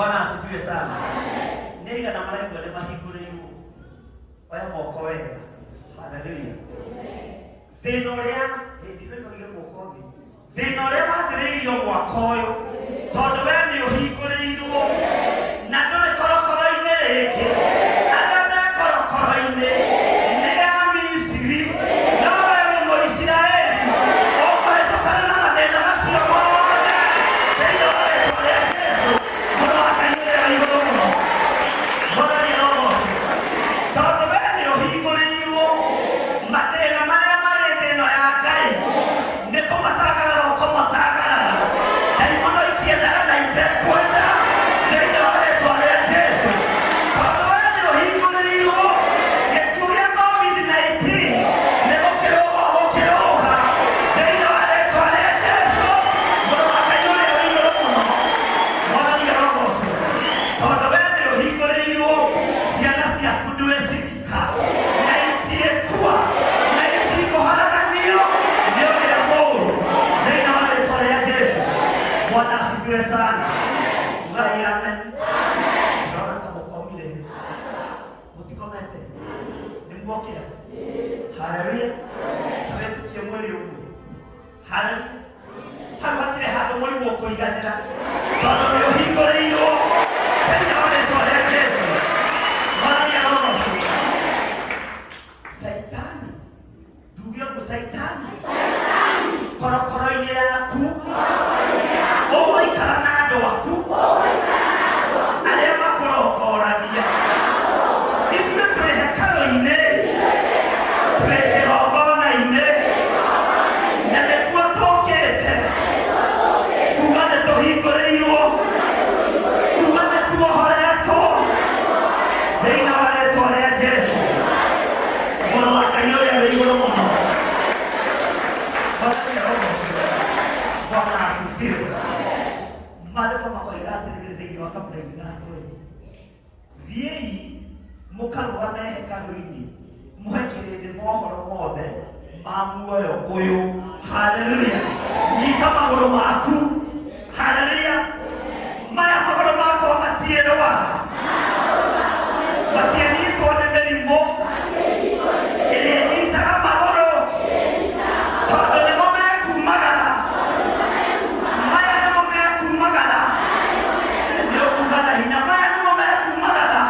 Bwana asifiwe sana. Neiga na malengo ya mahingũrĩirwo oya moko wega. Haleluya. Thĩna ũrĩa ndĩrĩkoire moko thĩ. Thĩna ũrĩa wathĩrĩirio mwaka ũyũ tondũ we nĩ ũhingũrĩirwo na ndũrĩ korokoro-inĩ rĩngĩ. Arĩa me korokoro-inĩ nĩ a Misiri no we wĩ Mũisiraeli ũkũhĩtũkana na mathĩna macio mothe thĩinĩ wa rĩĩtwa rĩa Jesũ. Mũndũ wa Ngai ũrĩa wĩ igũrũ mũno. Mwathani arogocwo. Tondũ we nĩ ũhingũrĩirwo mathĩna marĩa marĩ thĩ ĩno ya Ngai nĩ kũmatagarara ũkũmatagarara. Ndaimono ikiendaga na itekwenda thĩinĩ wa rĩĩtwa rĩa Jesũ. Tondũ we nĩ ũhingũrĩirwo gĩkuũ gĩa COVID-19 nĩ gũkĩrũga gũkĩrũga thĩinĩ wa rĩĩtwa rĩa Jesũ. Mũndũ wa Ngai ũrĩa wĩ igũrũ mũno. Mwathani arogocwo. Tondũ we nĩ ũhingũrĩirwo ciana ciaku ndwĩcirika na itiĩkua na itikũharaganio nĩ ũrĩa mũũru thĩinĩ wa rĩĩtwa rĩa Jesũ. Bwana asifiwe sana. Ngai amen. Ndona ta mũkomire mũtikomete nĩ muokĩra. Haleluya. Tũretĩkie mwĩrĩ ũmwe. Haleluya. Hau hatirĩ handũ mũrimũ ũkũiganĩra tondũ nĩ ũhingũrĩirwo thĩinĩ wa rĩĩtwa rĩa Jesũ. Mwathani arogocwo. Saitani nduge ũguo Saitani korokoro-inĩ yaku ũgũikara na andũ aku arĩa makũrongoragia. Ithuĩ twĩ hekarũ-inĩ twĩ kĩgongona-inĩ na nĩkuo tũũkĩte kuuga nĩ tũhingũrĩirwo, kuuga nĩ tuohoretwo thĩinĩ wa rĩĩtwa rĩa Jesũ. Mũndũ wa Ngai ũrĩa wĩ igũrũ mũno. Bwana asifiwe. Maandĩko makoiga atĩrĩrĩ thĩinĩ wa kabura-inĩ gaka thiĩi mũkarũgame hekarũ-inĩ mũhe kĩrĩndĩ mohoro mothe ma muoyo ũyũ. Haleluya. Nyita magũrũ maku. Haleluya. Maya magũrũ makwa matiĩrwara matiĩnyitwo nĩ mĩrimũ ĩrĩa ĩnyitaga magũrũ tondũ nĩmo mekumagara. Maya nĩmo mekumagara. Nĩ ũkuga na hinya. Maya nĩmo mekumagara.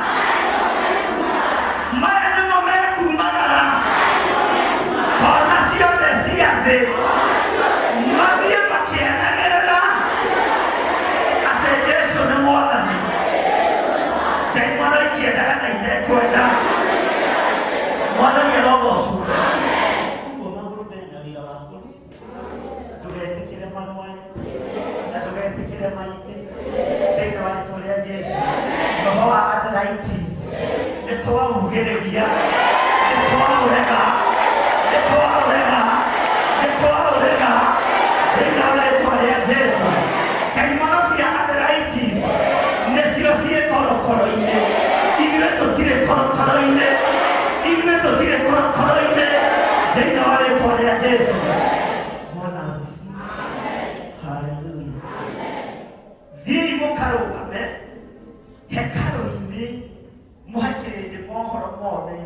Maya nĩmo mekumagara. Kona ciothe cia thĩ mathiĩ makĩanagĩrĩra atĩ Jesũ nĩ Mwathani. Ndaimono ikiendaga na itekwenda. Mwathani arogocwo. Ũguo magũrũ mena wĩra wa kũruta. Ndũgetĩkĩre marware na ndũgetĩkĩre maithe thĩinĩ wa rĩĩtwa rĩa Jesũ. Roho wa arthritis nĩ twaugĩrĩria, nĩ twaũrega, nĩ twaũrega, nĩ twaũrega thĩinĩ wa rĩĩtwa rĩa Jesũ. Ndaimono cia arthritis nĩcio ciĩ korokoro-inĩ. Ithuĩ tũtirĩ korokoro-inĩ. Ithuĩ tũtirĩ korokoro-inĩ thĩinĩ wa rĩĩtwa rĩa Jesũ. Bwana asifiwe. Haleluya. Thiĩi mũkarũgame hekarũ-inĩ mũhe kĩrĩndĩ mohoro mothe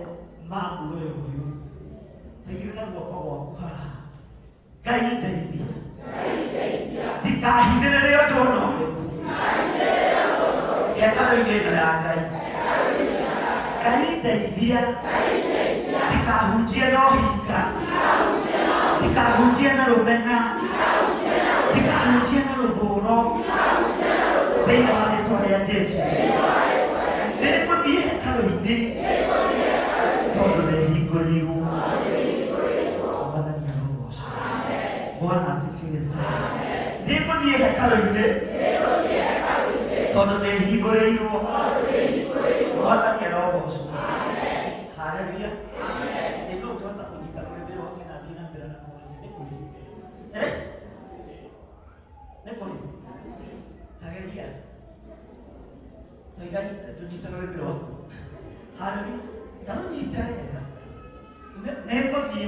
ma muoyo ũyũ. Tigĩrĩra guoko gwaku haha. Ngai ndeithia. Ndikahithĩrĩre ũndũ o na ũrĩkũ hekarũ-inĩ ĩno ya Ngai. Ngai ndeithia. Ndikahunjie na ũhinga. Ndikahunjie na rũmena. Ndikahunjie na rũthũũro thĩinĩ wa rĩĩtwa rĩa Jesũ. Nĩngũthiĩ hekarũ-inĩ tondũ nĩhingũrĩirwo. Mwathani arogocwo. Bwana asifiwe sana. Nĩngũthiĩ hekarũ-inĩ tondũ nĩhingũrĩirwo. Mwathani arogocwo. Haleluya. Nĩguo ũngĩhota kũnyita rũrĩmĩ rwake na athiĩ na mbere na kũrũmĩrĩra. Nĩ kũrĩ? Nĩ kũrĩ? Tageria. Tũnyita rũrĩmĩ rwaku. Haleluya. Tarũnyita wega. Nĩngũthiĩ.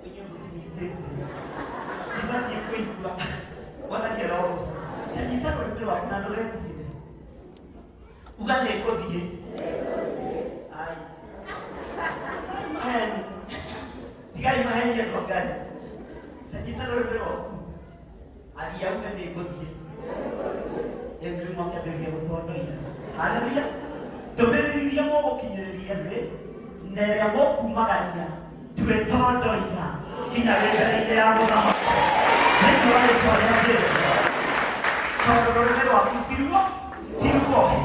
Inyuĩ mũtinyitĩte. Nĩbathiĩ kũigua. Mwathani arogocwo. Nyita rũrĩmĩ rwaku. na ndũgethiĩ uga nĩ ngũthiĩ ai maheni tigai maheni andũ a Ngai tanyita rũrĩmĩ rwaku aria uga nĩ ngũthiĩ rĩu mwakĩambĩrĩria gũtondoira haleluya ndũmĩrĩri iria mũgũkinyĩrĩria thĩ na ĩrĩa mũkumagaria twĩtondoira nginya rĩmbere-inĩ ya mũthamaki thĩinĩ wa rĩtwa rĩa Jesũ tondũ rũrĩmĩ rwaku tiruohe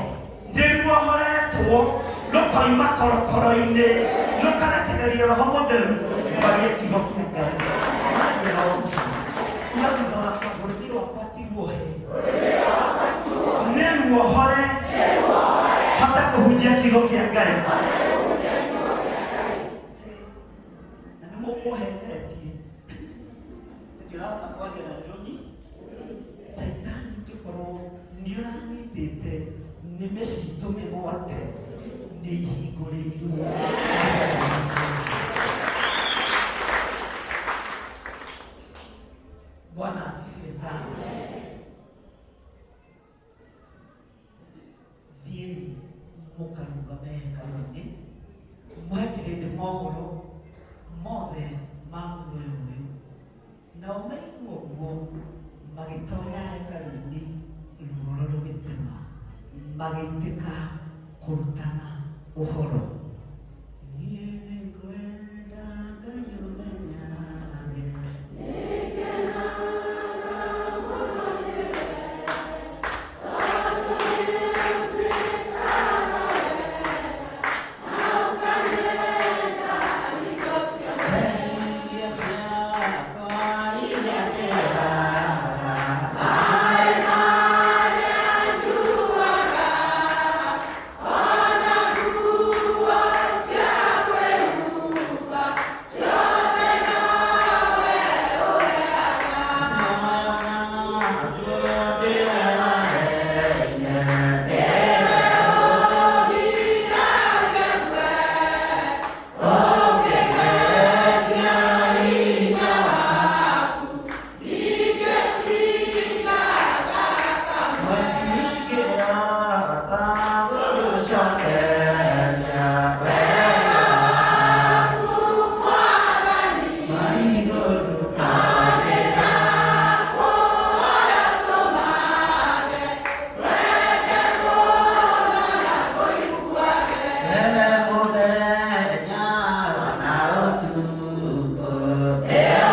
nĩruohoretwo rũkoima korokoro-inĩ rũkarekereria Roho Mũtheru mwarie kiugo kĩa Ngai mathĩra ũcio thutha wakwa rũrĩmĩ rwakwa tiruohe nĩruohore hote kũhunjia kiugo kĩa Ngai na nĩmũkũhenetie tũtirahota kwaria na rũnyi Saitani ũngĩkorwo nĩũranyitĩte nĩmĩ citũ mĩgwate nĩihingũrĩirwo Bwana asifiwe sana. Thiĩi mũkarũgame hekarũ-inĩ mwekĩrĩte mohoro mothe ma muoyo ũyũ nao maigua ũguo magĩtonya hekarũ-inĩ ruoro rũgĩtema magĩitĩka kũrutana ũhoro niĩ nĩngwenda Ngai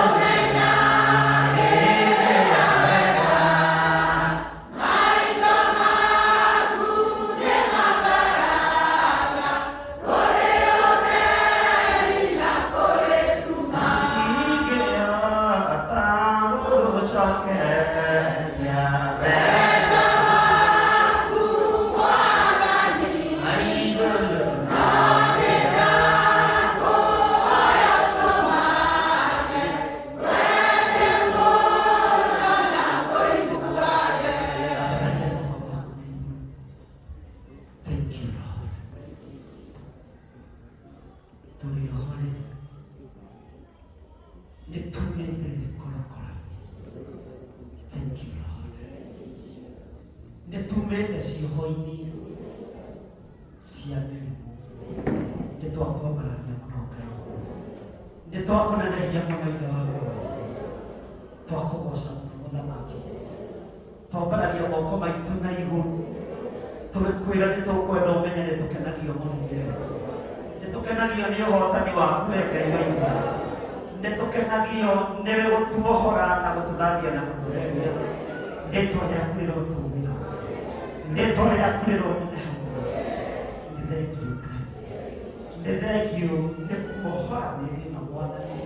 ũmenyage nĩtumĩte cioho-inĩ cia mĩrimũ nĩtwakwambararia mũno Ngai nĩtwakũnenehia mũno ithe wa muoyo twakũgoca mũno mũthamaki twambararia moko maitũ na igũrũ tũgĩkwĩra nĩtũkwenda ũmenye nĩtũkenagio mũno nĩtũkenagio nĩ ũhotani waku we Ngai wa igũrũ nĩtũkenagio nĩwe gũtuohora na gũtũthambia na gũtũtheria rĩtwa rĩaku rĩrotũũmĩra rĩtwa rĩaku rĩroneneha mũno nĩ thengio Ngai nĩ thengio nĩ kuohora mĩrĩ-ĩno Mwathani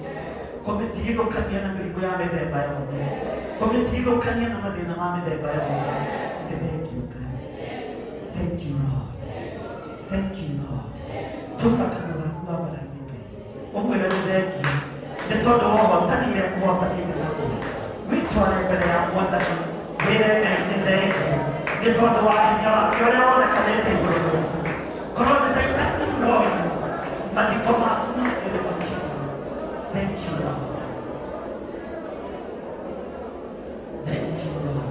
kũmĩtigithũkania na mĩrimũ ya mĩthemba yothe kũmĩtigithũkania na mathĩna ma mĩthemba yothe nĩ thengio Ngai thank you Lord thank you Lord tũma kanua gaku wambararie Ngai ũmwĩre nĩ thengio nĩ tondũ wohotanire kũhotanĩre naku wĩtware mbere ya Mwathani wĩre Ngai nĩ thengio nĩ tondũ wa hinya wake ũrĩa wonekanĩte igũrũ rĩaku korwo nĩ Saitani Lord mathiko maku makĩrĩ makĩria thank you Lord thank you Lord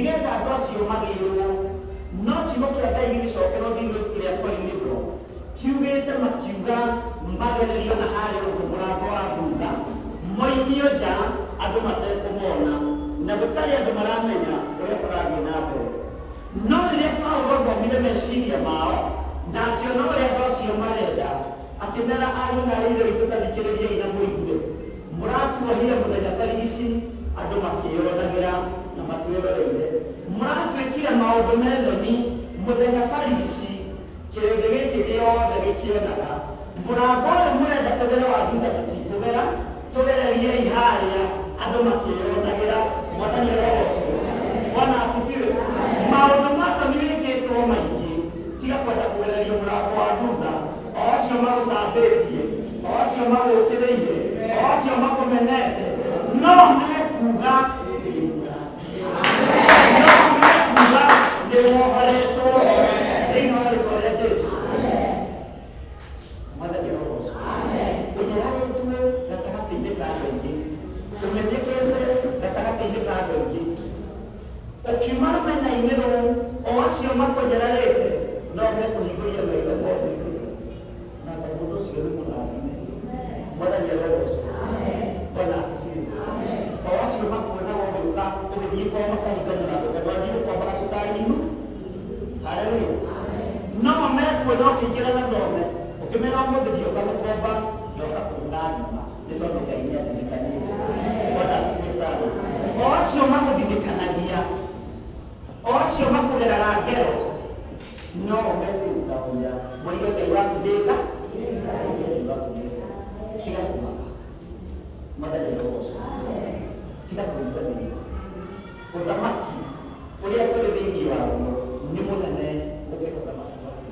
Nigeria does your money, not you look at the English or cannot English play according meciria mao na akiona ũrĩa andũ acio marenda akĩmera ariũ na arĩa ithe tũtathikĩrĩriai na mũigue mũratuohire mũthenya barigici andũ makĩyonagĩra na matwĩroreire mũratwĩkire maũndũ methoni mũthenya barigici kĩrĩndĩ gĩkĩ gĩothe gĩkĩonaga mũrango ũyũ mũrenda tũgere wa thutha tũtikũgera tũgereriei harĩa andũ makĩyonagĩra mwathani arogocwo Bwana asifiwe maũndũ mathoni wĩkĩtwo maingĩ tiga kwenda kũgereria mũrango wa thutha o acio magũcambĩtie o acio magũkĩrĩire o acio makũmenete no mekuga nĩwohoretwo thĩinĩ wa rĩtwa rĩa Jesũ mwathani arogocwo ũnyararĩtwo gatagatĩ-inĩ ka andũ aingĩ ũmenyekete gatagatĩ-inĩ ka andũ aingĩ ũkiuma rũmena-inĩ rũu o acio makũnyararĩte no mekũhingũria maitho mothe na mũndũ ũcio nĩ mũrathime mwathani arogocwo Bwana asifiwe o acio makuonaga ũgĩũka ũgĩthiĩ kwao makahinga mũrango tondũ athiĩ gũkombaga cukari-inĩ haleluya no mekuona ũkĩingĩra na thome ũkĩmera ũmũthĩ ndioka gũkomba ndoka kũruga ngima nĩ tondũ Ngai nĩathirikanĩte Bwana asifiwe sana o acio magũthirikanagia o acio makũgeraga ngero no mekũruta ũira moige Ngai waku ndĩka Ngai waku ndĩka tiga kũmaka mwathani arogocwo tiga kũigua thĩinĩ ũthamaki ũrĩa tũrĩ thĩinĩ waguo nĩ mũnene gũkĩra ũthamaki waku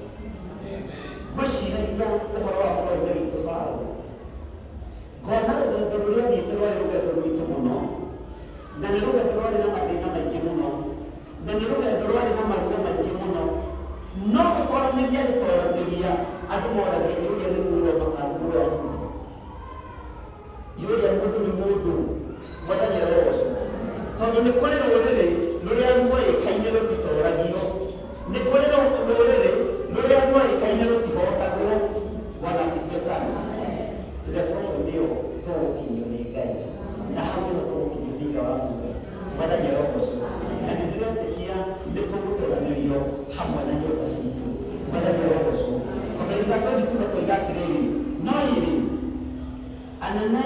gwĩciragia ũhoro wa mũrũme witũ Saũlũ ngona rũgendo rũrĩa thiĩte rwarĩ rũgendo rwitũ mũno na nĩ rũgendo rwarĩ na mathĩna maingĩ mũno na nĩ rũgendo rwarĩ na maruo maingĩ mũno no gũtwaranĩria gĩtwaranĩria andũ moragia yũria nĩ muoyo makamuoya yũria mũndũ nĩ mũndũ mwathani arogocwo tondũ nĩ kũrĩ rũrĩrĩ rũrĩa ruoĩkaine rũtitũragio nĩ kũrĩ rũrĩrĩ rũrĩa ruoĩkaine rũtihotagwo Bwana asifiwe sana rĩrĩa bũrũri nĩyo tũgũkinyio nĩ Ngai na hau nĩho tũgũkinyio nĩ Ngai wa muoyo mwathani arogocwo na nĩ ndĩretĩkia nĩ tũgũtũranĩrio hamwe na nyũmba citũ mwathani arogocwo kũmenyithia tondũ tunakoiga atĩrĩrĩ no rĩrĩ anene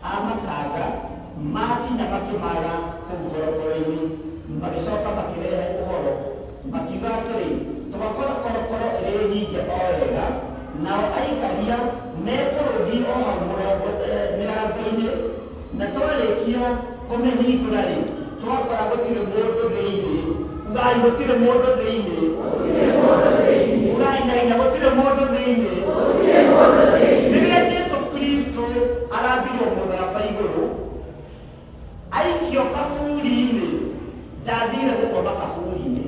a makanga makinya makĩmara kũu ngorongoro-inĩ magĩcoka makĩrehe ũhoro makiuga atĩrĩ tũgakora korokoro ĩrĩ hinge o wega nao aikaria mekũrũthi o hau mĩrango-inĩ na twarĩkia kũmĩhingũra-rĩ twakora gũtirĩ mũndũ thĩinĩ ugai gũtirĩ mũndũ thĩinĩ ugai naina gũtirĩ mũndũ thĩinĩ rĩrĩa Jesũ Kristo arambirwo mũtharaba igũrũ aikio kaburi-inĩ ndathire gũkoma kaburi-inĩ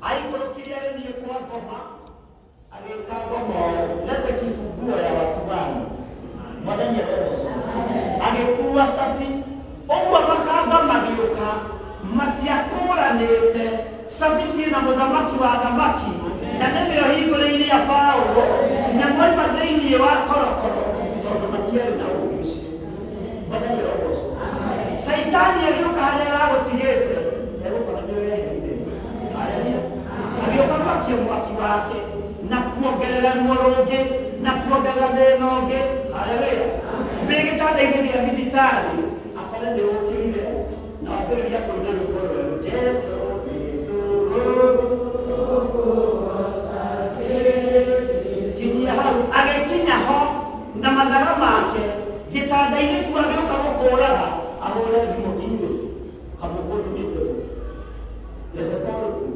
aikũrũkire agĩthiĩ kwa ngoma agĩka ngoma lete kifunguo ya watu wangu mwathani arogocwo agĩkua cabi ũguo makamba magĩũka matiakũranĩte cabi ciĩna mũthamaki wa thamaki na nĩrĩo hingũrĩire ya Paũlũ na moima thĩinĩ wa korokoro tondũ matiarĩ na ũũgĩ ũcio mwathani arogocwo Saitani agĩũka harĩa aragũtigĩte egũkora nĩweherire haleluya agĩũka gwakia mwaki wake na kuongerera ruo rũngĩ na kuongerera thĩna ũngĩ haleluya wĩ gĩtanda-inĩ gĩa thibitarĩ akore nĩũkĩrire na wambĩrĩria kũina rwĩmbo rwerũ Jesũ kinyia hau agĩkinya ho na mathaga make gĩtanda-inĩ tu agĩũka gũkũraga ahũre thimũ inĩ kamũkũndumĩte lethekorũku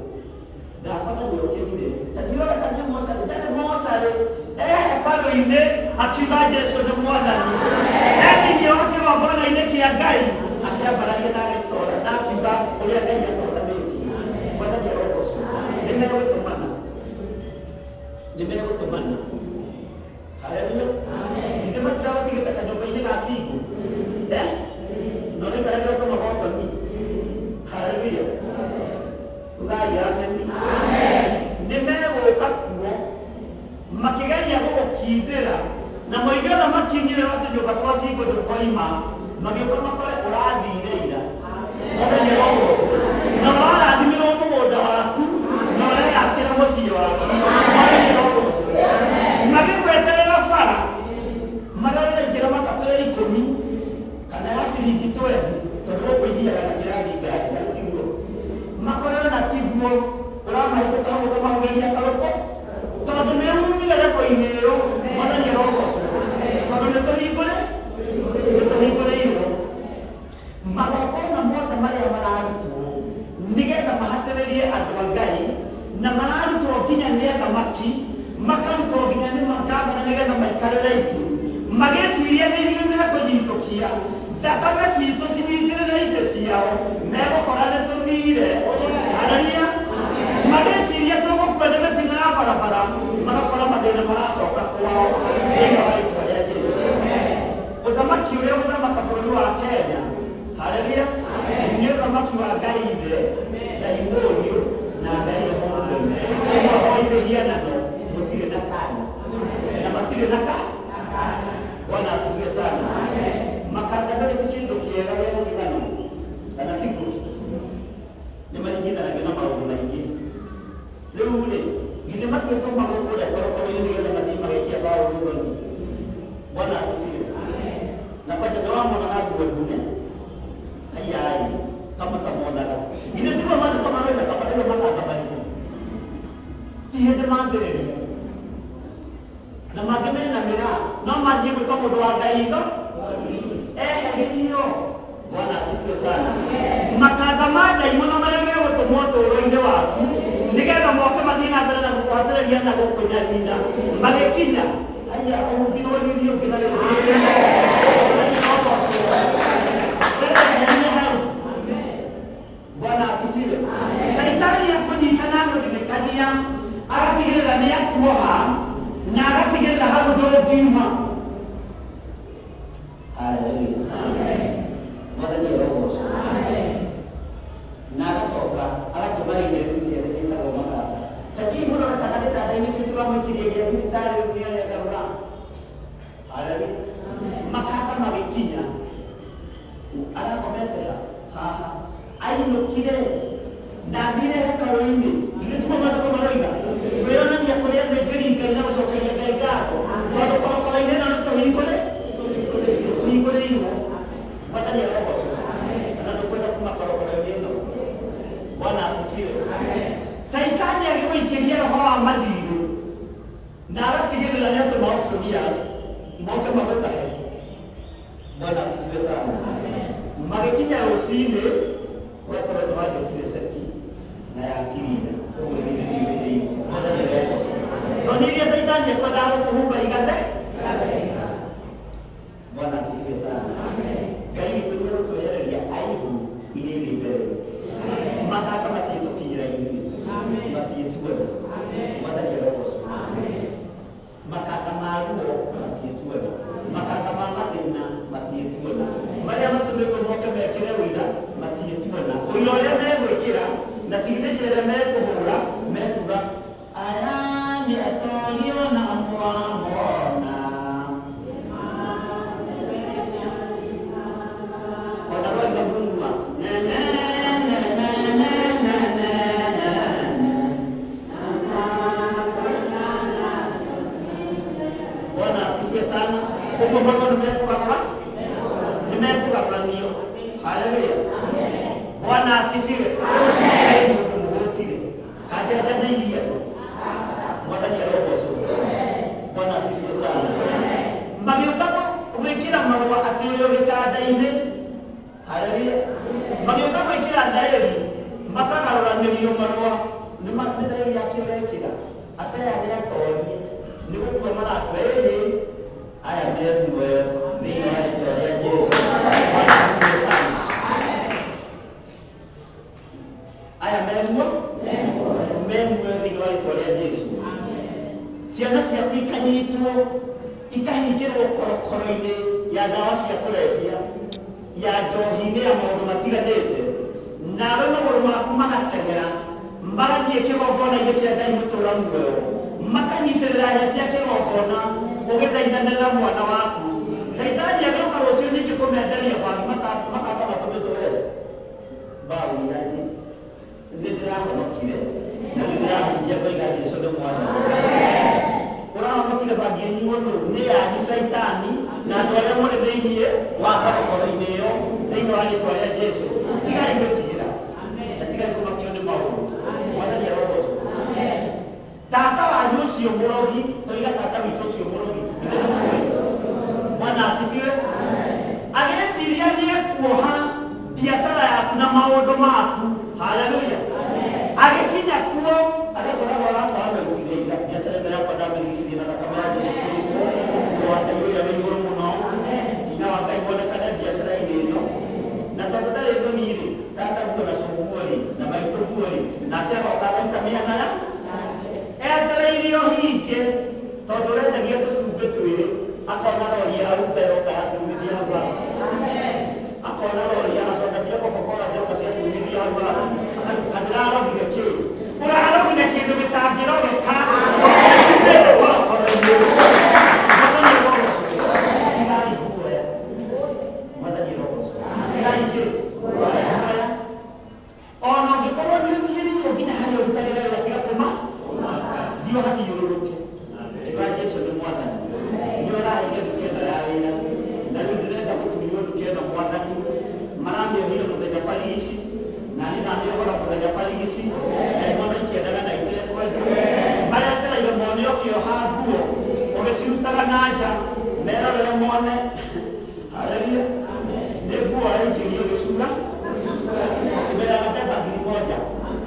ndakona nĩũkĩrire tatiroga tati mocarĩ ndarĩ mocarĩ hekarũ-inĩ akiuga Jesũ nĩ mwathani thĩinĩ wa kĩgongona-inĩ kĩa Ngai akĩambararia na agĩtwara na akiuga ũrĩa Ngai atwaranĩtie mwathani arogocwo nĩmegũtũmana haleluya ithe matiragũtigĩte kanyũmba-inĩ ga Singo no nĩkaragĩra tũmagotoni haleluya ugai ameni nĩmegũka kuo makĩgeria gũgũkindĩra na moige ona makinyĩrwo atĩ nyũmba twa Singo ndũkoima magĩũka makore ũrathire ira mwathani arogocwo na ũrarathimirwo mũgũnda waku na ũreyakĩra kuo uramahĩtũka hau ũkamahũgeria karũkũ tondũ nĩ umire rebo-inĩ ĩyo mwathani arogocwo tondũ nĩ tũhingũrĩirwo magongona mothe marĩa mararutwo nĩgetha mahatĩrĩrie andũ a Ngai na mararutwo nginya nĩ athamaki makarutwo nginya nĩ magavana nĩgetha maikarĩre itĩ magĩciria nĩ ithuĩ mekũnyitũkia thakame citũ cinyitĩrĩre itĩ ciao megũkora nĩ tũthire haleluya magĩciria tũgũkua nĩ mĩtino ya barabara magakora mathĩna maracoka kwao thĩinĩ wa rĩĩtwa rĩa Jesũ ũthamaki ũrĩa ũgũthamaka bũrũri wa Kenya haleluya nĩ ũthamaki wa Ngai Ithe Ngai Mũriũ na Ngai Roho Mũtheru ũhoi mĩhianano mũtirĩ na kanya na matirĩ na Bwana asifiwe sana makandamĩre ti kĩndũ kĩega gĩa gũkĩgana kana tiguo nĩ maringithanagia na maũndũ maingĩ rĩu rĩ githĩ matiĩtũmagwo kũrĩa korokoro-inĩ nĩgetha mathiĩ magaikia bao ngũrani Bwana asifiwe na kwanja nĩ wamona na nguo ndune ayai kama tamonaga githĩ tiguo maandĩko maroiga kama nĩwe makanda marĩkũ ti hĩndĩ mambĩrĩria na mangĩmenamĩra no mathiĩ gwĩka mũndũ wa Ngai itho eheririo Bwana asifiwe sana makanda ma ndaimono marĩa megũtũmwo ũtũũro-inĩ waku nĩgetha moke mathiĩ na mbere na gũkũhatĩrĩria na gũkũnyarira magĩkinya aya ũhungirwo rĩrio Bwana asifiwe Saitani akũnyitana gũthirikania agatigĩrĩra nĩ akuoha na agatigĩrĩra hau ndũngiuma haleluya mwathani arogocwo na agacoka agatũma inderuti ciake ciĩtagwo makanda kaingĩ mũno gataga gĩtanda-inĩ kĩu tũramũikirie gĩa thibitarĩ rĩu nĩaregarũra haleluya makanda magĩkinya arakomete haha ainũkire ndathire hekarũ-inĩ githĩ tiguo maandĩko maroiga kwĩonania kũrĩa thĩnjĩri Ngai na gũcokeria Ngai ngatho tondũ korokoro-inĩ ĩno nĩ tũhingũrĩirwo mwathani arogocwo na nĩkwenda kuma korokoro-inĩ ĩno Bwana asifiwe Saitani agĩgũikĩria roho wa mathiirĩ na agatigĩrĩra nĩ atũma Oxonius moke magũtahe Bwana asifiwe sana magĩkinya rũcinĩ ũgakorwo nĩ wandĩkire ceki na yakiria mwathani arogocwo tondũ iria Saitani ekwendaga gũkũhumba igate Bwana asifiwe sana Ngai witũ nĩ egũtwehereria aibu iria irĩ mbere witũ makanda matiĩtũkinyĩra ithuĩ matiĩtuona mwathani arogocwo makanda ma ruo matiĩtuona makanda ma mathĩna matiĩtuona marĩa matũmĩtwo moke mekĩre ũira matiĩtuona ũira ũrĩa megwĩkĩra na signature ĩrĩa mekũhũra mekuga aya nĩ atorio na mwamona ona roiga Mungu Bwana asifiwe sana huko mbako nimekugaburanio haleluya Bwana asifiwe kajajanairia mwathani arogocwo Bwana asifiwe sana magĩũka gwĩkĩra marũa akĩrĩ gĩtanda-inĩ haleluya magĩũka gwĩkĩra ndaĩri makagarũranĩrio marũa nĩ ndaĩri akĩmekĩra ataya nĩ atorie nĩ gũkua marakua ĩhĩ aya me muoyo thĩinĩ wa rĩĩtwa rĩa Jesũ aya me muoyo thĩinĩ wa rĩĩtwa rĩa Jesũ ciana ciaku ikanyitwo ikahingĩrwo korokoro-inĩ ya ndawa cia kũrebia ya njohi-inĩ ya maũndũ matiganĩte nawe magũrũ maku magateng'era magathiĩ kĩgongona-inĩ kĩa Ngai mũtũũra muoyo makanyitĩrĩra hĩa cia kĩgongona ũgĩthaithanĩrĩra mwana waku Saitani agĩũka rũciũ ningĩ kũmenderia bangi makamba matũmĩtwo wega baũni nĩ ndĩrahonokire na nĩ ndĩrahunjia ngoiga Jesũ nĩ mwana ũrahonokire bangi nyuonu nĩ yanyu Saitani na andũ arĩa mũrĩ thĩinĩ wa korokoro-inĩ ĩyo thĩinĩ wa rĩĩtwa rĩa Jesũ tigai gwĩtigĩra na tigai kũmakio nĩ maũndũ cio murogi toiga tata witũ cio murogi Bwana asifiwe ageciria nĩ ekuoha biashara yaku na maũndũ maku haleluya agĩkinya kuo agakoragwo aratwara gũtigĩra biashara ĩno yakwa ndamĩrigicĩrie na thakame ya Jesũ Kristo wa Ngai ũrĩa wĩ igũrũ mũno hinya wa Ngai wonekane biashara-inĩ ĩno na tondũ ndarĩ thoni-rĩ tata guo na cũguo-rĩ na maitũ guo-rĩ nake agoka agaita mĩena ya etereire ũhinge tondũ ũrendagia tũcumbĩ twĩrĩ akona rori ya mbere ũkayatumithia hau akona rori ya coka cia Coca-Cola cioka ciatumithia hau kadirarogire kĩĩ ũrarogire kĩndũ gĩtangĩrogeka ona ũngĩkorwo nĩ ũthirĩirwo nginya harĩa ũrutagĩra tiga kũma thiĩ ũhathiũrũrũke kiuga Jesũ nĩ mwathani nĩ ũraheire nduka ĩno ya wĩra na rĩu ndĩrenda gũturio nduka ĩno mwathani maramĩohire mũthenya barigici na niĩ ndamĩohora mũthenya barigici ndaimona ikĩendaga na itekwendio maretereire mone ũkĩoha nguo ũgĩcirutaga na nja merorere mone haleluya nĩ nguo araingĩrio gĩcura ukimera beba ngiri moja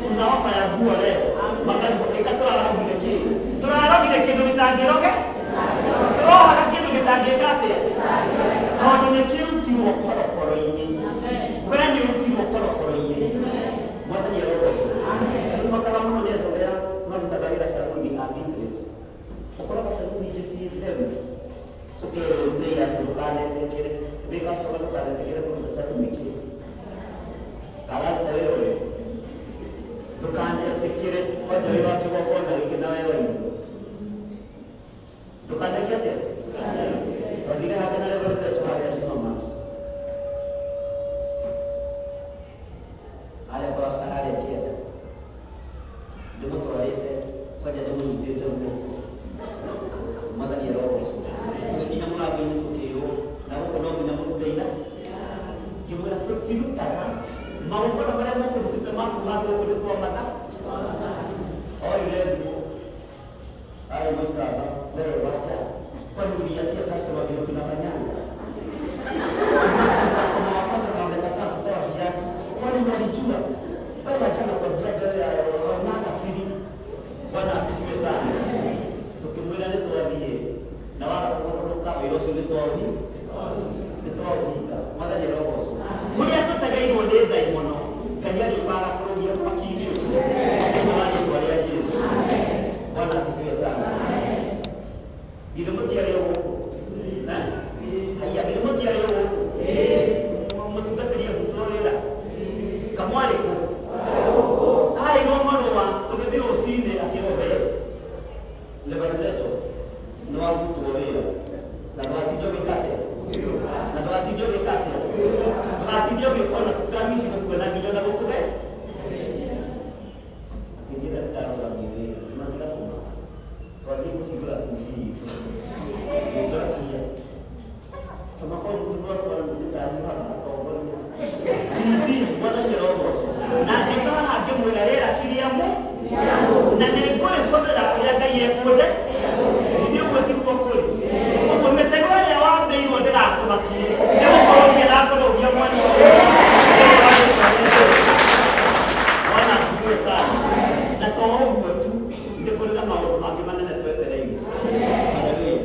tuna ofa ya nguo leo makanĩka tũrarogire kĩĩ tũrarogire kĩndũ gĩtangĩroge tũrohaga kĩndũ gĩtangĩka atĩa tondũ nĩ kĩrutirwo korokoro-inĩ we nĩ ũrutirwo korokoro-inĩ mwathani arogocwo tũmakaga mũno nĩ andũ arĩa marutaga wĩra caruni a Beatrice ũkoraga caruni ici ciĩ theru ũkĩrutĩra atĩ ndũkanetĩkĩre wĩ customer ndũkanetĩkĩre kũruta caruni kĩĩ kararuta wĩra ũyũ ndũkanetĩkĩre kwanja wĩ wa kĩgongona gĩkĩ na wĩra ũyũ ndũkanetĩkĩre atĩa twathire hamwe na Reverend harĩa Jumama harĩa pastor harĩa kĩenda ndĩmũtwarĩte kwanja ndĩmũnyitĩte guoko mwathani arogocwo tũgĩkinya mũrango-inĩ tũkĩĩrwo na gũkũ no nginya mũrute ina ngĩmwĩra tũtirutaga maũndũ marĩa mũkũrutĩte maku handũ ũguo nĩ twamata oire nguo arĩ mũikamba wewe wacha kwani uliambia customer vile tunafanyanga customer wa kwanza na wamekataa kutoa viatu kwani walijua wewe wachana kwa viatu haunanga siri Bwana asifiwe sana tukimwĩra nĩ twathiĩ na waga kũgũrũka wĩra ũcio nĩ twauhinga mwathani arogocwo kũrĩa tũtegeirwo nĩ Ngai mũno Ngai arĩũkaga kũrũgia mwaki-inĩ ũcio thĩinĩ wa rĩĩtwa rĩa Jesũ Bwana asifiwe sana githĩ mũtiarĩ o gũkũ haya githĩ mũtiarĩ o gũkũ mũtungatĩri ebutwo wĩra kamwarĩ kũ aheirwo marũa tũgĩthiĩ rũcinĩ akĩrobe lebaneto nĩ wabutwo wĩra na ndũgatindio gwĩka atĩa na ndũgatindio gwĩka atĩa ndũgatindio gwĩkona tũtiramisi gũkuona nginya na gũkũhe akĩnjĩra nĩndarũgamio wĩra nĩmatiga kuma twathiĩ kũhingũra TV itũ nĩtwakia tũmakorwo tũrwakwa nĩtanyuhaga atongoria TV mwathani arogocwo na ndĩkaha ngĩmwĩra rĩera kĩrĩamu na nĩngũrĩhũthĩra ũrĩa Ngai ekwende ithuĩ gwĩtirwo kũrĩ ũguo mĩtego ĩrĩa wambĩirwo ndĩrakũmakie nĩgũkorwo ndĩrakũrũgia mwena Bwana asifiwe sana na to ũguo tu nĩ kũrĩ na maũndũ mangĩ manene twetereire haleluya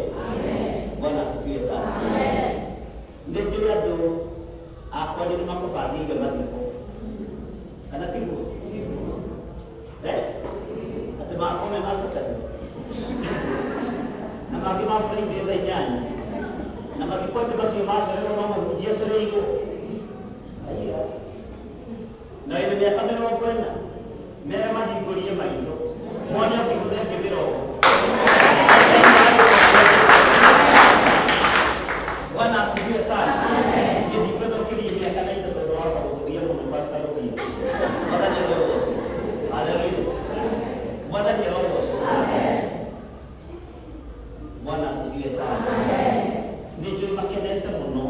Bwana asifiwe sana nĩ njũĩ andũ akwa nĩ makũbangĩire mathiko kana tiguo atĩ makome macakani na mangĩ ma Friday thaa inyanya na mangĩkorwo atĩ macio macererwo no mũhunjia acereirwo na wĩna mĩaka 40 mere mahingũrie maitho mone ũkĩhũthia ngĩ 40 Bwana asifiwe sana gĩthibethũkĩrie mĩaka na itatũ tondũ wahota gũtũgia mũno pastor Rũbia mwathani arogocwo haleluya mwathani arogocwo Bwana asifiwe sana nĩ njũĩ makenete mũno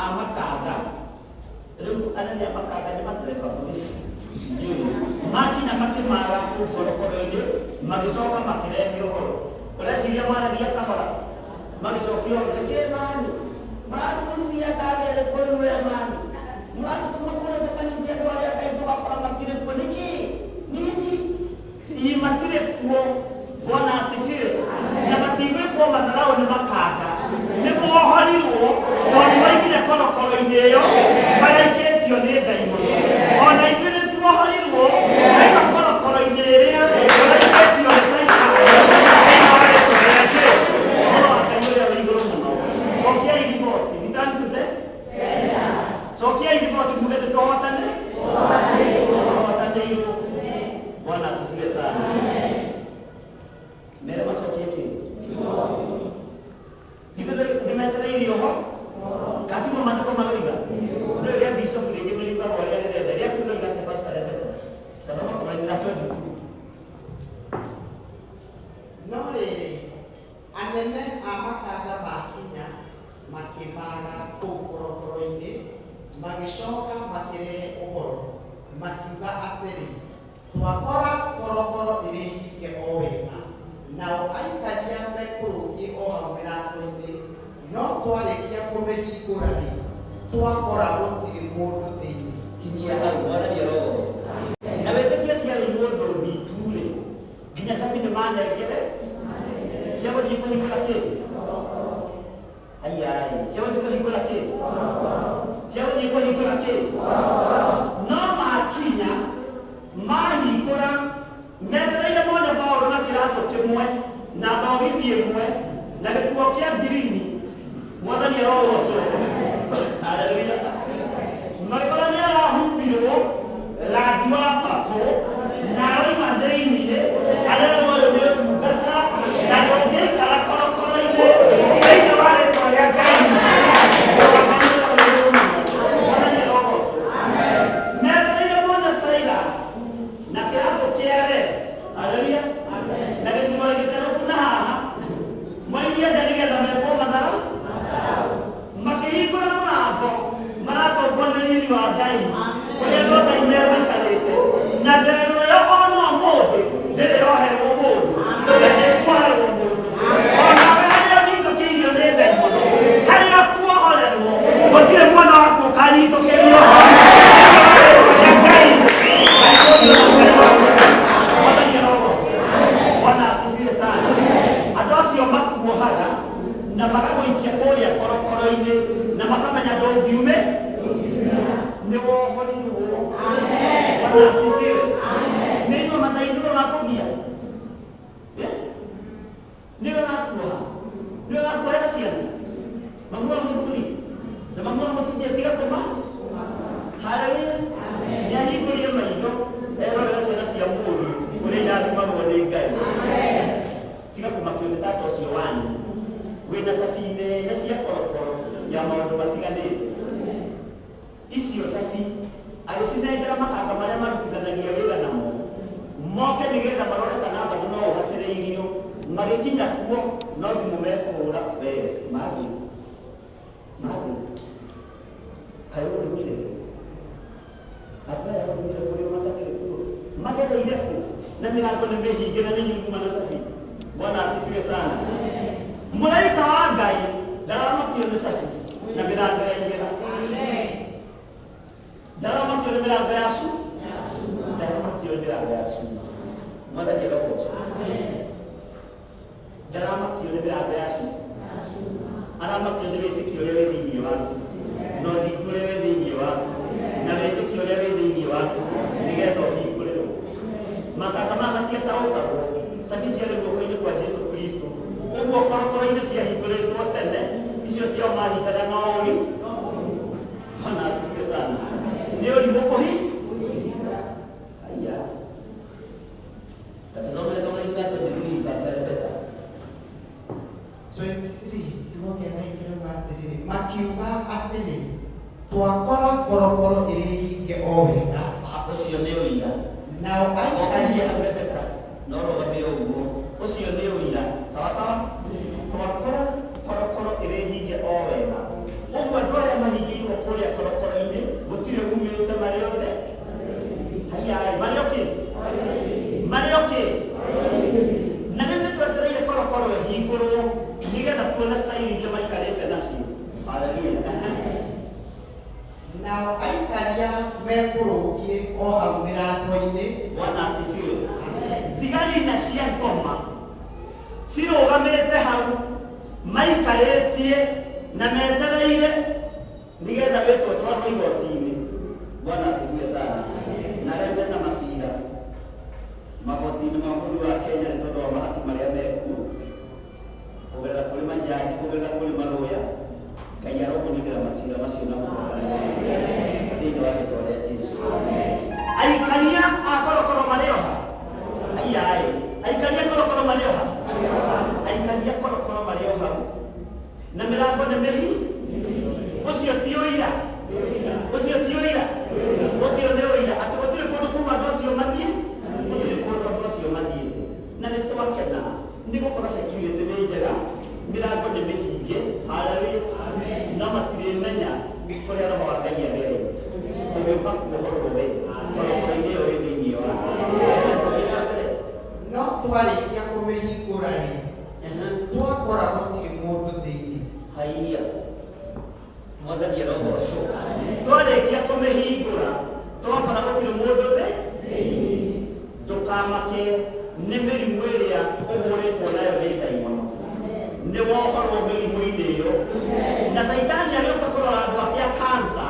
amakanga rĩu anene a makanga nĩ matereba polisi makinya makĩmara kũu korokoro-inĩ magĩcoka makĩrehe ũhoro ũreciria maragia kahora magĩcokio reke mani mũratũmũrithia kagere kũrĩ we mani mũratũtũma kũrĩa tũkanyithia andũ arĩa Ngai tũgakora matirĩ kuo nĩkĩ nini matirĩ kuo Bwana asifiwe na matigwĩkwo matharau nĩ makanga nĩ mohorirwo tondũ waigire korokoro-inĩ ĩyo maraikĩtio nĩ ndaimono ona ithuĩ nĩ tuohorirwo twaima korokoro-inĩ ĩrĩa maraikĩtio nĩ Saitani ũhoro wa Ngai ũrĩa wĩ igũrũ mũno cokiai riboti return to the cokiai riboti muge tũhotanĩirwo Bwana asifiwe sana mere macokie kĩ nimetereirio ho katimo maandĩko maroiga nĩ rĩrĩa bishop rĩngĩ nĩrĩugagwo rĩrĩa rĩrenda rĩrĩa kuroiga atĩ pastor Rebecca tathoma kũmainĩra twendi no rĩrĩ anene a makanga makinya makĩmara kũu korokoro-inĩ magĩcoka makĩrehe ũhoro makiuga atĩrĩ twakora korokoro ĩrĩ hinge o wega nao aikaria mekũrũngiĩ o hau mĩrango-inĩ no twarĩkia kũmĩhingũra-rĩ twakora gũtirĩ mũndũ thĩinĩ kinyia hau mwathani arogo na wĩtĩkia ciarĩ mũndũ nditu-rĩ nginya cabi nĩ manengere cia gũthiĩ kũhingũra kĩ aiai cia gũthiĩ kũhingũra kĩ cia gũthiĩ kũhingũra kĩ no makinya mahingũra metereire mone Paũlũ na kĩratũ kĩmwe na thogithi ĩmwe na gĩkuo kĩa ngirini mwathani arogocwo haleluya magĩkora nĩ arahumbirwo rangi wa papũ na aroima thĩinĩ arerwo ũyũ nĩ ũtungata na ndũngĩikara korokoro-inĩ thĩinĩ wa rĩĩtwa rĩa Ngai mwathani arogocwo metereire mone Silas na kĩratũ kĩa left haleluya na gĩthimo gĩterũku na haha moimie nda nĩgetha mekwo mathara makĩhingũra mũrango maratũngwo nĩ riri wa Ngai kũrĩa andũ a Ngai megũikarĩte na nderero ĩyo ona ũmũthĩ ndĩrĩ yoherwo mũndũ na ndĩkuoherwo mũndũ ona we harĩa witũkĩirio nĩ ndaimono harĩa kuohorerwo gũtirĩ mwana waku ũkanyitũkĩrio Ngai Bwana asifiwe sana andũ acio makuohaga na magagũikia kũrĩa korokoro-inĩ na makamenya ndũngiume nĩ wohorirwo Bwana asifiwe nĩ inyuĩ mathainũro ma kũgia nĩwe wakuoha nĩwe wakuohera ciana mamu wa mũthuri na mamu wa mũtumia tiga kũma haleluya nĩahingũrie maitho erorera ciana cia mũndũ ũrĩa irathimagwo nĩ Ngai tiga kũmakio nĩ tata ũcio wanyu wĩna cabi nene cia korokoro ya maũndũ matiganĩte icio cabi agĩcinengera makanga marĩa marutithanagia wĩra namo moke nĩgetha marore kana bado no ũhatĩrĩirio magĩkinya kuo no thimũ mekũhũra we mathiĩ kaĩ ũrumire andũ aya ũrumire kũrĩa matakĩrĩ kuo magereire kũ na mĩrango nĩ mĩhinge na nĩ nyunguma na cabi Bwana asifiwe sana mũraika wa Ngai ndaramakio nĩ cabi na mĩrango ya igera ndaramakio nĩ mĩrango ya cuma ndaramakio nĩ mĩrango ya cuma mwathani arogocwo ndaramakio nĩ mĩrango ya cuma aramakio nĩ wĩtĩkio ũrĩa wĩ thĩinĩ waku na ũthingu ũrĩa wĩ thĩinĩ waku na wĩtĩkio ũrĩa wĩ thĩinĩ waku nĩgetha ũhingũrĩrwo makanga maya matiataũkagwo cabi ciarĩ guoko-inĩ kwa Jesu Kristo ũguo korokoro-inĩ ciahingũrĩtwo tene icio ciao mahingaga no ũri Bwana asifiwe sana nĩ ũrimũ haya tatũthomere kama ithatũ nĩguo Pastor Rebecca 23 kiugo kĩa Ngai kĩrauga atĩrĩrĩ makiuga atĩrĩ twakora korokoro ĩrĩ hinge o wega ũcio nĩ ũira nao aikaria Rebecca no rũgamire ũguo ũcio nĩ ũira sawa twakora korokoro ĩrĩ hinge o wega ũguo andũ arĩa mahingi mekũrũngie o hau mĩrango-inĩ. Bwana asifiwe. Thigari na cia ngoma cirũgamĩte hau maikarĩtie na metereire nĩgetha wĩtwo twarwo igoti-inĩ. Bwana asifiwe sana. Na rĩu mena macira magoti-inĩ ma bũrũri wa Kenya nĩ tondũ wa mahaki marĩa mekuo kũgerera kũrĩ majaji, kũgerera kũrĩ marũya. Ngai arogũnĩkĩra macira macio na kũhootana thĩinĩ wa rĩĩtwa rĩa Jesũ. Aikaria a korokoro marĩ o ha? Aiyaĩ. Aikaria korokoro marĩ o ha? Aikaria korokoro marĩ o hau na mĩrango nĩ mĩhi. Ũcio ti ũira. Ũcio ti ũira. Ũcio nĩ ũira atĩ gũtirĩ kũndũ kuma andũ acio mathiĩ, gũtirĩ kũndũ andũ acio mathiĩte. Na nĩ twakena nĩ gũkorwo security nĩ njega, mĩrango nĩ mĩhinge. Haleluya. No matirĩmenya kũrĩa roho wa Ngai agerete. Ũgĩũka kuohorwo we korokoro-inĩ ĩyo ĩ thĩinĩ wa No twarĩkia kũmĩhingũra-rĩ, twakora gũtirĩ mũndũ thĩinĩ. Haiya. Mwathani arogocwo. Twarĩkia kũmĩhingũra twakora gũtirĩ mũndũ thĩinĩ. Ndũkamake nĩ mĩrimũ ĩrĩa ũhũrĩtwo nayo nĩ ndaimono. Nĩ wohorwo mĩrimũ-inĩ ĩyo. Na Saitani agĩũka kũrora andũ ake a kansa,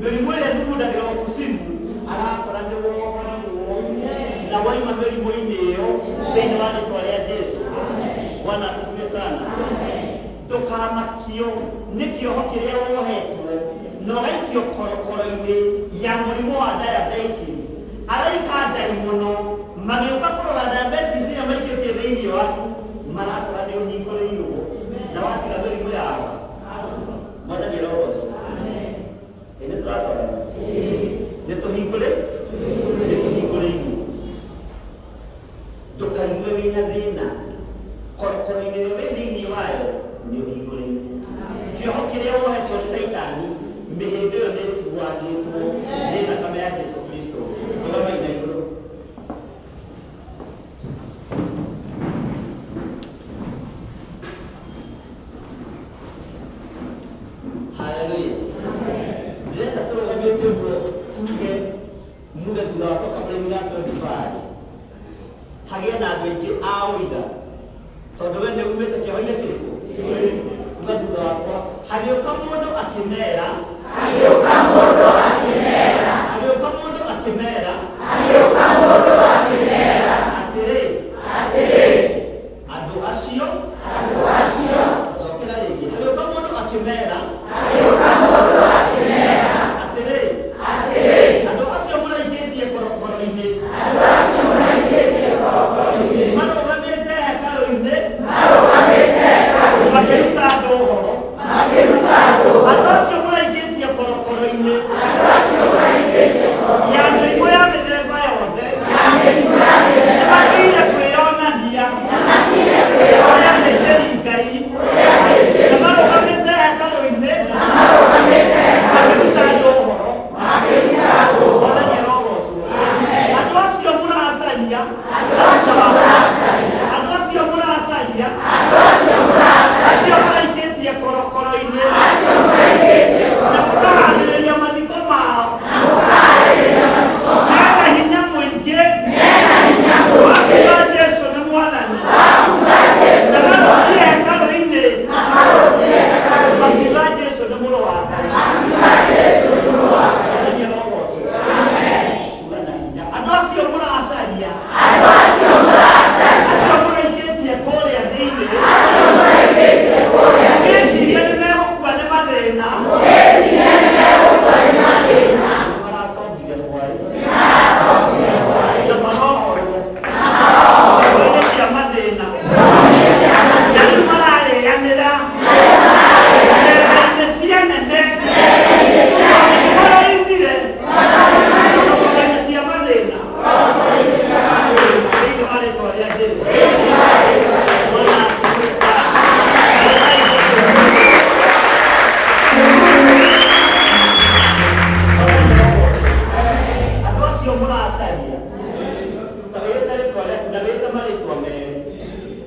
mĩrimũ ĩrĩa thugundagĩrwo kuzimu, arakora nĩ wohorwo na waima mĩrimũ-inĩ ĩyo thĩinĩ wa rĩĩtwa rĩa Jesũ. Bwana asifiwe sana. Ndũkamakio nĩ kĩoho kĩrĩa wohetwo na ũgaikio korokoro-inĩ ya mũrimũ wa diabetes. Araika ndaimono magĩũka kũrora diabetes ĩrĩa maikĩtie thĩinĩ waku, marakora nĩ ũhingũrĩirwo na wakira mĩrimũ yao. Mwathani arogocwo. Nĩ tũratwarana. Nĩ tũhingũrĩirwo. Ndũkaigue wĩna thĩna. Korokoro-inĩ ĩrĩa wĩ thĩinĩ wayo nĩ ũhingũrĩte. Kĩoho kĩrĩa wohetwo nĩ Saitani, mĩhĩndo ĩyo nĩ ĩtuagĩtwo nĩ thakame ya Jesũ Kristo. Rũgama-inĩ igũrũ. Haleluya. Ndĩrenda tũrũgamĩte ũguo tuge muge thutha wa Proverbs 25 hagĩe na andũ aingĩ a ũira, tondũ we nĩ umĩte kĩoho-inĩ kĩrĩkũ? Uga thutha wakwa. Hagĩũka mũndũ akĩmera atĩrĩ, andũ acio cokera rĩngĩ. Hagĩũka mũndũ akĩmera atĩrĩ, andũ acio mũraingĩtie korokoro-inĩ, marũgamĩte hekarũ-inĩ makĩruta andũ ũhoro. Andũ acio mũraingĩtie korokoro-inĩ ya mĩrimũ ya mĩthemba yothe, nĩmagĩrĩire kwĩyonania ũrĩa athĩnjĩri Ngai, na marũgamĩte hekarũ-inĩ makĩruta andũ ũhoro. Mwathani arogocwo. Andũ acio mũracaria, acio mũraingĩtie korokoro-inĩ na mũkaharĩrĩria mathiko mao. Mena hinya mũingĩ wakiuga Jesũ nĩ Mwathani, na marũngiĩ hekarũ-inĩ makiuga Jesũ nĩ Mũrũ wa Ngai. Mwathani arogocwo. Uga na hinya. Andũ acio mũracaria, acio mũraingĩtie kũrĩa thĩinĩ, mũgĩciria nĩ megũkua nĩ mathĩna, maratongire hwaĩ-inĩ na marohorwo kũrĩa cia mathĩna, na rĩu mararĩanĩra metha-inĩ cia nene mũroimire korokoro-inĩ cia mathĩna thĩinĩ wa rĩĩtwa rĩa Jesũ. Bwana asifiwe sana. Andũ acio mũracaria ta wĩta rĩtwa rĩaku na wĩta marĩtwa merĩ,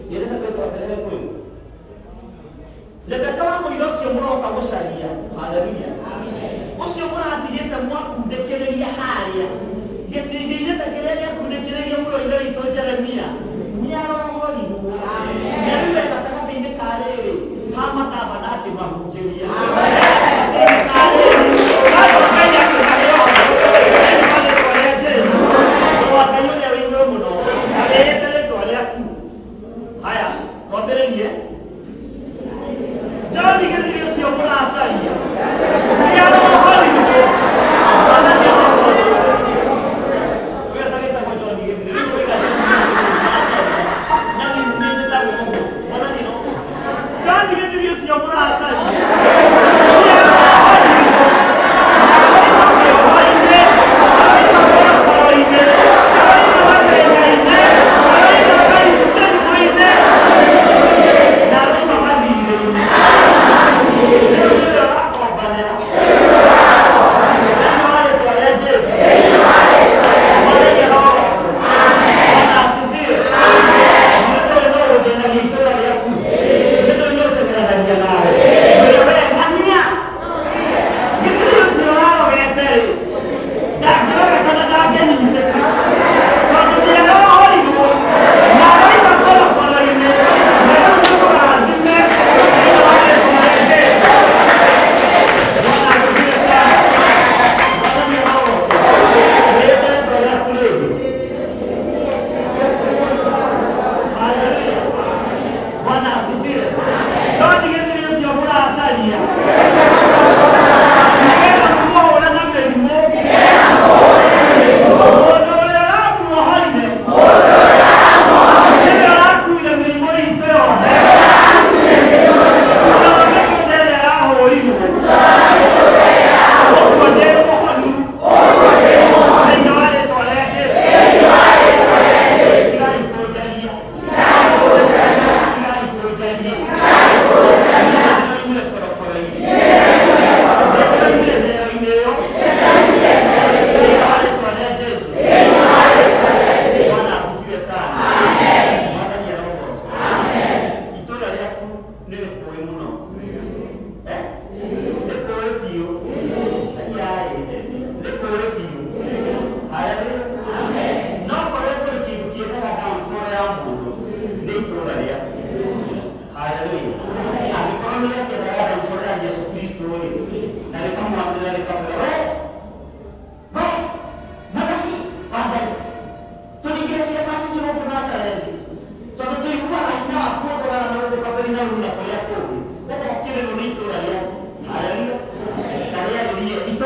nyendete kwĩtwo terere kwĩu. Rebeka wa mũira ũcio mũroka gũcaria. Haleluya. Ũcio mũratigĩte mwakundĩkĩrĩria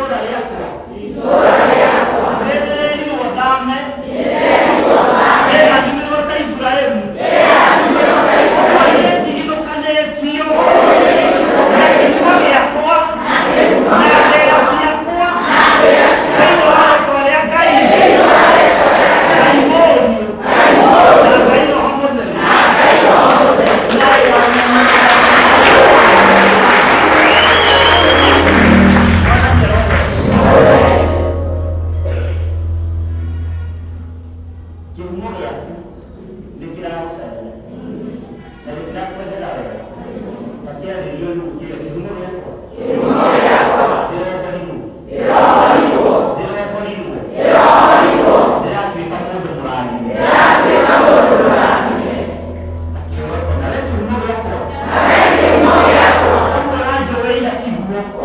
itũũra rĩaku